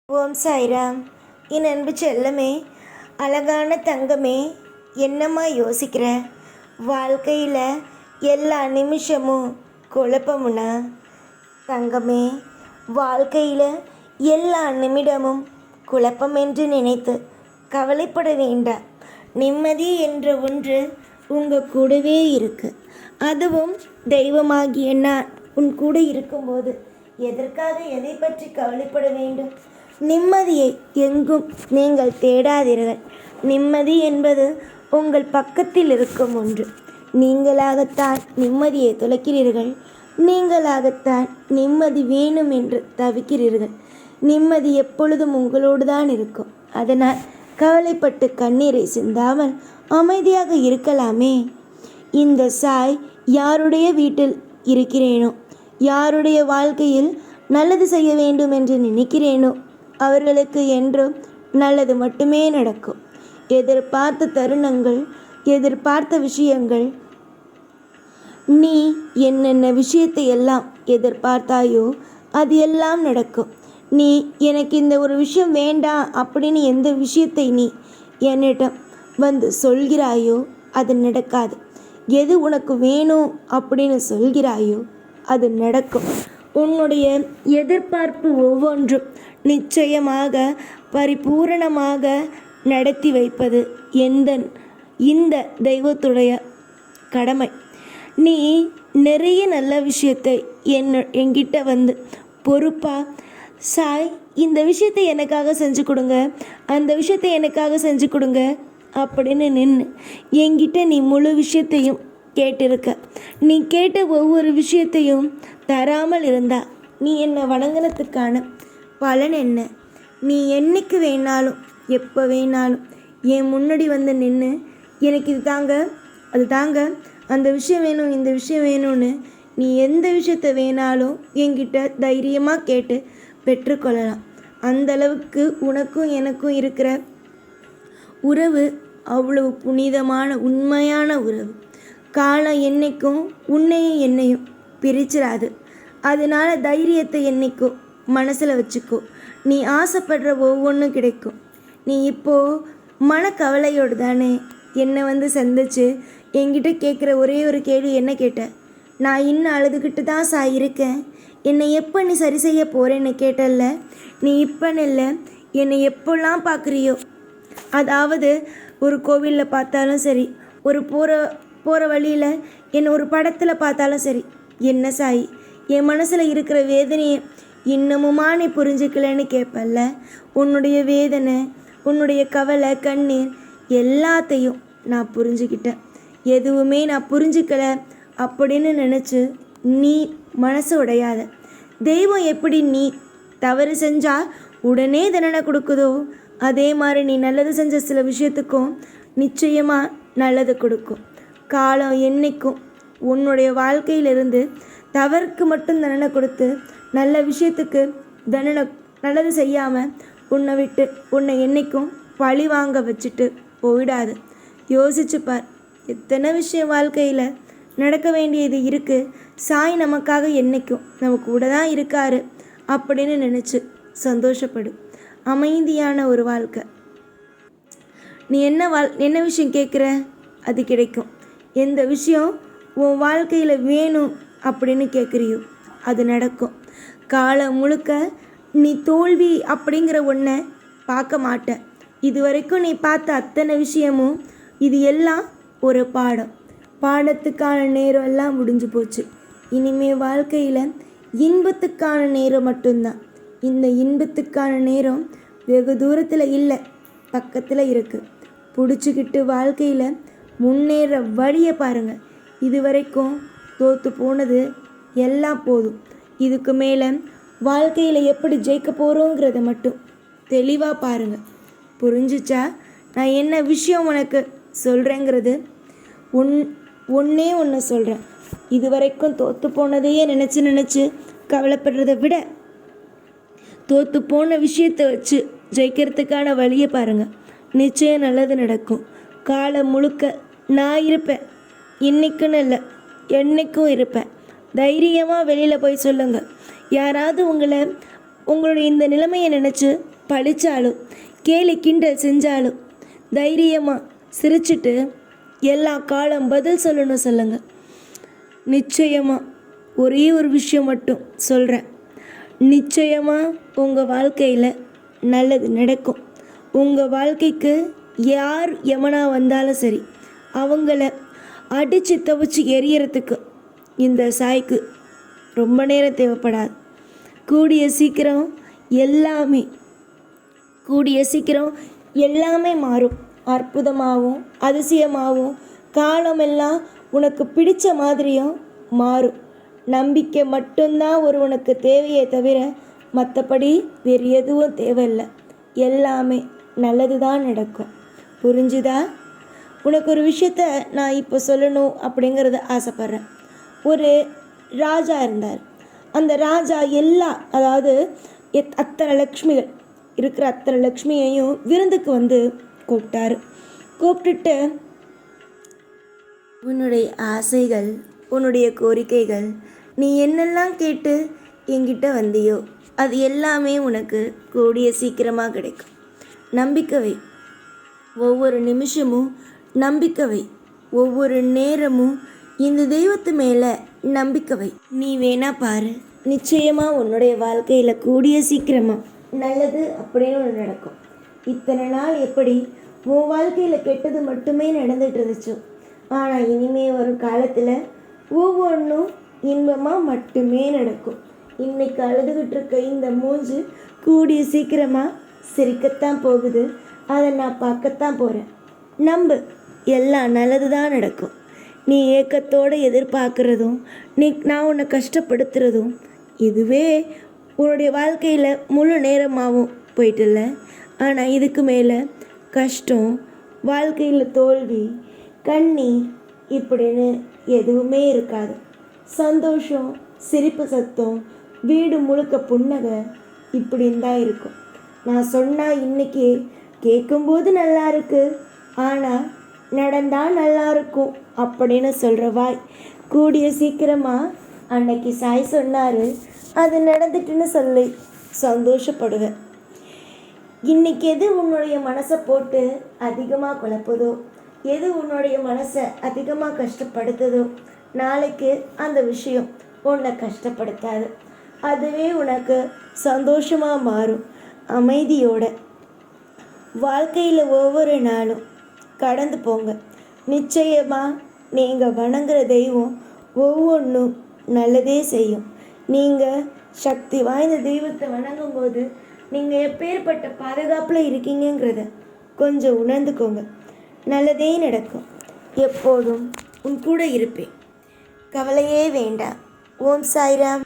ஓம் சாய்ராம். என் அன்பு செல்லமே, அழகான தங்கமே, என்னம்மா யோசிக்கிற? வாழ்க்கையில் எல்லா நிமிஷமும் குழப்பமுனா? தங்கமே, வாழ்க்கையில் எல்லா நிமிடமும் குழப்பம் என்று நினைத்து கவலைப்பட வேண்டாம். நிம்மதி என்ற ஒன்று உங்கள் கூடவே இருக்கு. அதுவும் தெய்வமாகிய நான் உன் கூட இருக்கும்போது எதற்காக எதை பற்றி கவலைப்பட வேண்டும்? நிம்மதியை எங்கும் நீங்கள் தேடாதீர்கள். நிம்மதி என்பது உங்கள் பக்கத்தில் இருக்கும் ஒன்று. நீங்களாகத்தான் நிம்மதியை தொலைக்கிறீர்கள். நீங்களாகத்தான் நிம்மதி வேணும் என்று தவிக்கிறீர்கள். நிம்மதி எப்பொழுதும் உங்களோடு தான் இருக்கும். அதனால் கவலைப்பட்டு கண்ணீரை சிந்தாமல் அமைதியாக இருக்கலாமே. இந்த சாய் யாருடைய வீட்டில் இருக்கிறேனோ, யாருடைய வாழ்க்கையில் நல்லது செய்ய வேண்டும் என்று நினைக்கிறேனோ அவர்களுக்கு என்றும் நல்லது மட்டுமே நடக்கும். எதிர்பார்த்த தருணங்கள், எதிர்பார்த்த விஷயங்கள், நீ என்னென்ன விஷயத்தை எல்லாம் எதிர்பார்த்தாயோ அது எல்லாம் நடக்கும். நீ எனக்கு இந்த ஒரு விஷயம் வேண்டாம் அப்படின்னு எந்த விஷயத்தை நீ என்னிடம் வந்து சொல்கிறாயோ அது நடக்காது. எது உனக்கு வேணும் அப்படின்னு சொல்கிறாயோ அது நடக்கும். உன்னுடைய எதிர்பார்ப்பு ஒவ்வொன்றும் நிச்சயமாக பரிபூரணமாக நடத்தி வைப்பது இந்த தெய்வத்துடைய கடமை. நீ நிறைய நல்ல விஷயத்தை என்கிட்ட வந்து பொறுப்பாக, சாய் இந்த விஷயத்தை எனக்காக செஞ்சு கொடுங்க, அந்த விஷயத்தை எனக்காக செஞ்சு கொடுங்க அப்படின்னு நின்று என்கிட்ட நீ முழு விஷயத்தையும் கேட்டிருக்க. நீ கேட்ட ஒவ்வொரு விஷயத்தையும் தராமல் இருந்தா நீ என்னை வணங்கினதுக்கான பலன் என்ன? நீ என்னைக்கு வேணாலும் எப்போ வேணாலும் என் முன்னாடி வந்து நின்று எனக்கு இது தாங்க, அது தாங்க, அந்த விஷயம் வேணும், இந்த விஷயம் வேணும்னு நீ எந்த விஷயத்தை வேணாலும் என்கிட்ட தைரியமாக கேட்டு பெற்றுக்கொள்ளலாம். அந்தளவுக்கு உனக்கும் எனக்கும் இருக்கிற உறவு அவ்வளவு புனிதமான உண்மையான உறவு. காலம் என்னைக்கும் உன்னையும் என்னையும் பிரிச்சிடாது. அதனால தைரியத்தை என்னைக்கோ மனசில் வச்சுக்கோ. நீ ஆசைப்படுற ஒவ்வொன்றும் கிடைக்கும். நீ இப்போது மனக்கவலையோடு தானே என்னை வந்து சந்திச்சு என்கிட்ட கேட்குற ஒரே ஒரு கேள்வி என்ன கேட்ட? நான் இன்னும் அழுதுகிட்டு தான் சாய் இருக்கேன், என்னை எப்போ நீ சரி செய்ய போகிறேன்னு கேட்டல்ல. நீ இப்போன்னு இல்லை, என்னை எப்போல்லாம் பார்க்குறியோ, அதாவது ஒரு கோவிலில் பார்த்தாலும் சரி, ஒரு போகிற வழியில் என்னை ஒரு படத்தில் பார்த்தாலும் சரி, என்ன சாய் என் மனசில் இருக்கிற வேதனையை இன்னமுமா நீ புரிஞ்சுக்கலன்னு கேட்பல்ல. உன்னுடைய வேதனை, உன்னுடைய கவலை, கண்ணீர் எல்லாத்தையும் நான் புரிஞ்சுக்கிட்டேன். எதுவுமே நான் புரிஞ்சுக்கல அப்படின்னு நினச்சி நீ மனசு உடையாத. தெய்வம் எப்படி நீ தவறு செஞ்சால் உடனே தண்டனை கொடுக்குதோ அதே மாதிரி நீ நல்லது செஞ்ச சில விஷயத்துக்கும் நிச்சயமாக நல்லது கொடுக்கும். காலம் என்னைக்கும் உன்னுடைய வாழ்க்கையிலிருந்து தவறுக்கு மட்டும் தண்டனை கொடுத்து நல்ல விஷயத்துக்கு நல்லது செய்யாமல் உன்னை விட்டு உன்னை என்னைக்கும் பழி வாங்க வச்சுட்டு போயிடாது. யோசிச்சு பார், எத்தனை விஷயம் வாழ்க்கையில் நடக்க வேண்டியது இருக்குது. சாய் நமக்காக என்னைக்கும் நம்ம கூட தான் இருக்காரு அப்படின்னு நினச்சி சந்தோஷப்படு. அமைதியான ஒரு வாழ்க்கை. நீ என்ன விஷயம் கேட்குற அது கிடைக்கும். எந்த விஷயம் உன் வாழ்க்கையில் வேணும் அப்படின்னு கேட்குறியோ அது நடக்கும். காலம் முழுக்க நீ தோல்வி அப்படிங்கிற ஒன்றை பார்க்க மாட்ட. இது வரைக்கும் நீ பார்த்த அத்தனை விஷயமும் இது எல்லாம் ஒரு பாடத்துக்கான நேரம் எல்லாம் முடிஞ்சு போச்சு. இனிமேல் வாழ்க்கையில் இன்பத்துக்கான நேரம் மட்டும்தான். இந்த இன்பத்துக்கான நேரம் வெகு தூரத்தில் இல்லை, பக்கத்தில் இருக்குது. பிடிச்சிக்கிட்டு வாழ்க்கையில் முன்னேற வழியை பாருங்கள். இது வரைக்கும் தோற்று போனது எல்லாம் போதும். இதுக்கு மேலே வாழ்க்கையில் எப்படி ஜெயிக்க போகிறோங்கிறத மட்டும் தெளிவாக பாருங்கள். புரிஞ்சிச்சா? நான் என்ன விஷயம் உனக்கு சொல்கிறேங்கிறது ஒன்றே ஒன்று சொல்கிறேன். இது வரைக்கும் தோற்று போனதையே நினச்சி கவலைப்படுறதை விட தோற்று போன விஷயத்தை வச்சு ஜெயிக்கிறதுக்கான வழியை பாருங்கள். நிச்சயம் நல்லது நடக்கும். காலம் முழுக்க நான் இருப்பேன். இன்னைக்குன்னு இல்லை, என்னைக்கும் இருப்பேன். தைரியமாக வெளியில் போய் சொல்லுங்கள். யாராவது உங்களுடைய இந்த நிலைமையை நினச்சி பழிச்சாலும் கேலி கிண்டல் செஞ்சாலும் தைரியமாக சிரிச்சிட்டு எல்லா காலம் பதில் சொல்லணும் சொல்லுங்கள். நிச்சயமாக ஒரே ஒரு விஷயம் மட்டும் சொல்கிறேன், நிச்சயமாக உங்கள் வாழ்க்கையில் நல்லது நடக்கும். உங்கள் வாழ்க்கைக்கு யார் எமனா வந்தாலும் சரி, அவங்கள அடித்து தவிச்சு எரியறதுக்கு இந்த சாய்க்கு ரொம்ப நேரம் தேவைப்படாது. கூடிய சீக்கிரம் எல்லாமே மாறும். அற்புதமாகவும் அதிசயமாகவும் காலமெல்லாம் உனக்கு பிடிச்ச மாதிரியும் மாறும். நம்பிக்கை மட்டும்தான் ஒருவனுக்கு தேவையே தவிர மற்றபடி வேறு எதுவும் தேவையில்லை. எல்லாமே நல்லது தான் நடக்கும். புரிஞ்சுதா? உனக்கு ஒரு விஷயத்த நான் இப்போ சொல்லணும் அப்படிங்கிறத ஆசைப்பட்றேன். ஒரு ராஜா இருந்தார். அந்த ராஜா அதாவது அத்தனை லக்ஷ்மிகள் இருக்கிற அத்தனை லக்ஷ்மியையும் விருந்துக்கு வந்து கூப்பிட்டுட்டு உன்னுடைய ஆசைகள், உன்னுடைய கோரிக்கைகள், நீ என்னெல்லாம் கேட்டு என்கிட்ட வந்தியோ அது எல்லாமே உனக்கு கூடிய சீக்கிரமாக கிடைக்கும். நம்பிக்கை வை. ஒவ்வொரு நிமிஷமும் நம்பிக்கை வை. ஒவ்வொரு நேரமும் இந்த தெய்வத்து மேலே நம்பிக்கை வை. நீ வேணா பாரு, நிச்சயமாக உன்னுடைய வாழ்க்கையில் கூடிய சீக்கிரமாக நல்லது அப்படின்னு ஒன்று நடக்கும். இத்தனை நாள் எப்படி உன் வாழ்க்கையில் கெட்டது மட்டுமே நடந்துட்டு இருந்துச்சோ, ஆனால் இனிமே வரும் காலத்தில் ஒவ்வொன்றும் இன்பமாக மட்டுமே நடக்கும். இன்னைக்கு அழுதுகிட்டு இருக்க இந்த மூஞ்சு கூடிய சீக்கிரமாக சிரிக்கத்தான் போகுது. அதை நான் பார்க்கத்தான் போகிறேன். நம்பு, எல்லாம் நல்லது தான் நடக்கும். நீ ஏக்கத்தோடு எதிர்பார்க்குறதும் நான் உன்னை கஷ்டப்படுத்துகிறதும் இதுவே உன்னுடைய வாழ்க்கையில் முழு நேரமாகவும் போயிட்டில்ல. ஆனால் இதுக்கு மேலே கஷ்டம், வாழ்க்கையில் தோல்வி, கண்ணீர் இப்படின்னு எதுவுமே இருக்காது. சந்தோஷம், சிரிப்பு சத்தம், வீடு முழுக்க புன்னகை இப்படின்னு தான் இருக்கும். நான் சொன்னால் இன்றைக்கி கேட்கும்போது நல்லா இருக்கு, ஆனால் நடந்தால் நல்லா இருக்கும் அப்படின்னு சொல்கிற வாய் கூடிய சீக்கிரமாக அன்னைக்கு சாய் சொன்னார், அது நடந்துட்டுன்னு சொல்லி சந்தோஷப்படுவேன். இன்றைக்கி எது உன்னுடைய மனசை போட்டு அதிகமாக குழப்புதோ, எது உன்னுடைய மனசை அதிகமாக கஷ்டப்படுத்துதோ, நாளைக்கு அந்த விஷயம் உன்னை கஷ்டப்படுத்தாது. அதுவே உனக்கு சந்தோஷமாக மாறும். அமைதியோட வாழ்க்கையில் ஒவ்வொரு நாளும் கடந்து போங்க. நிச்சயமாக நீங்கள் வணங்குற தெய்வம் ஒவ்வொன்றும் நல்லதே செய்யும். நீங்கள் சக்தி வாய்ந்த தெய்வத்தை வணங்கும்போது நீங்கள் எப்பேற்பட்ட பாதுகாப்பில் இருக்கீங்கிறத கொஞ்சம் உணர்ந்துக்கோங்க. நல்லதே நடக்கும். எப்போதும் உன் கூட இருப்பேன். கவலையே வேண்டாம். ஓம் சாய்ராம்.